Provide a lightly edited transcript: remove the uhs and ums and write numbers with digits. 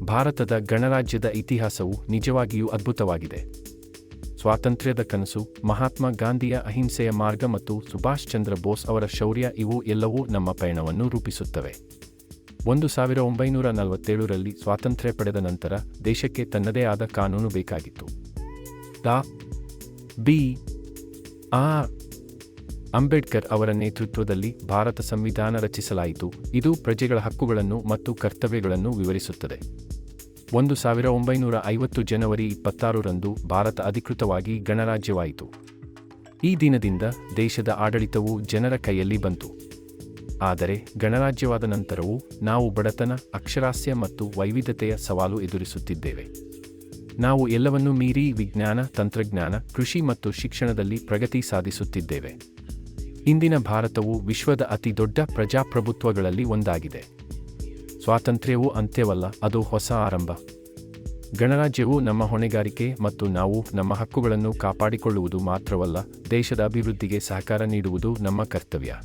ಭಾರತದ ಗಣರಾಜ್ಯದ ಇತಿಹಾಸವು ನಿಜವಾಗಿಯೂ ಅದ್ಭುತವಾಗಿದೆ. ಸ್ವಾತಂತ್ರ್ಯದ ಕನಸು, ಮಹಾತ್ಮ ಗಾಂಧಿಯ ಅಹಿಂಸೆಯ ಮಾರ್ಗ ಮತ್ತು ಸುಭಾಷ್ ಚಂದ್ರ ಬೋಸ್ ಅವರ ಶೌರ್ಯ ಇವು ಎಲ್ಲವೂ ನಮ್ಮ ಪಯಣವನ್ನು ರೂಪಿಸುತ್ತವೆ. 1947ರಲ್ಲಿ ಸ್ವಾತಂತ್ರ್ಯ ಪಡೆದ ನಂತರ ದೇಶಕ್ಕೆ ತನ್ನದೇ ಆದ ಕಾನೂನು ಬೇಕಾಗಿತ್ತು. ಡಾ. ಬಿ. ಆರ್. ಅಂಬೇಡ್ಕರ್ ಅವರ ನೇತೃತ್ವದಲ್ಲಿ ಭಾರತ ಸಂವಿಧಾನ ರಚಿಸಲಾಯಿತು. ಇದು ಪ್ರಜೆಗಳ ಹಕ್ಕುಗಳನ್ನು ಮತ್ತು ಕರ್ತವ್ಯಗಳನ್ನು ವಿವರಿಸುತ್ತದೆ. 1950 ಜನವರಿ 26ರಂದು ಭಾರತ ಅಧಿಕೃತವಾಗಿ ಗಣರಾಜ್ಯವಾಯಿತು. ಈ ದಿನದಿಂದ ದೇಶದ ಆಡಳಿತವು ಜನರ ಕೈಯಲ್ಲಿ ಬಂತು. ಆದರೆ ಗಣರಾಜ್ಯವಾದ ನಂತರವೂ ನಾವು ಬಡತನ, ಅಕ್ಷರಾಸ್ಯ ಮತ್ತು ವೈವಿಧ್ಯತೆಯ ಸವಾಲು ಎದುರಿಸುತ್ತಿದ್ದೇವೆ. ನಾವು ಎಲ್ಲವನ್ನೂ ಮೀರಿ ವಿಜ್ಞಾನ, ತಂತ್ರಜ್ಞಾನ, ಕೃಷಿ ಮತ್ತು ಶಿಕ್ಷಣದಲ್ಲಿ ಪ್ರಗತಿ ಸಾಧಿಸುತ್ತಿದ್ದೇವೆ. ಇಂದಿನ ಭಾರತವು ವಿಶ್ವದ ಅತಿ ದೊಡ್ಡ ಪ್ರಜಾಪ್ರಭುತ್ವಗಳಲ್ಲಿ ಒಂದಾಗಿದೆ. ಸ್ವಾತಂತ್ರ್ಯವು ಅಂತ್ಯವಲ್ಲ, ಅದು ಹೊಸ ಆರಂಭ. ಗಣರಾಜ್ಯವು ನಮ್ಮ ಹೊಣೆಗಾರಿಕೆ ಮತ್ತು ನಾವು ನಮ್ಮ ಹಕ್ಕುಗಳನ್ನು ಕಾಪಾಡಿಕೊಳ್ಳುವುದು ಮಾತ್ರವಲ್ಲ, ದೇಶದ ಅಭಿವೃದ್ಧಿಗೆ ಸಹಕಾರ ನೀಡುವುದು ನಮ್ಮ ಕರ್ತವ್ಯ.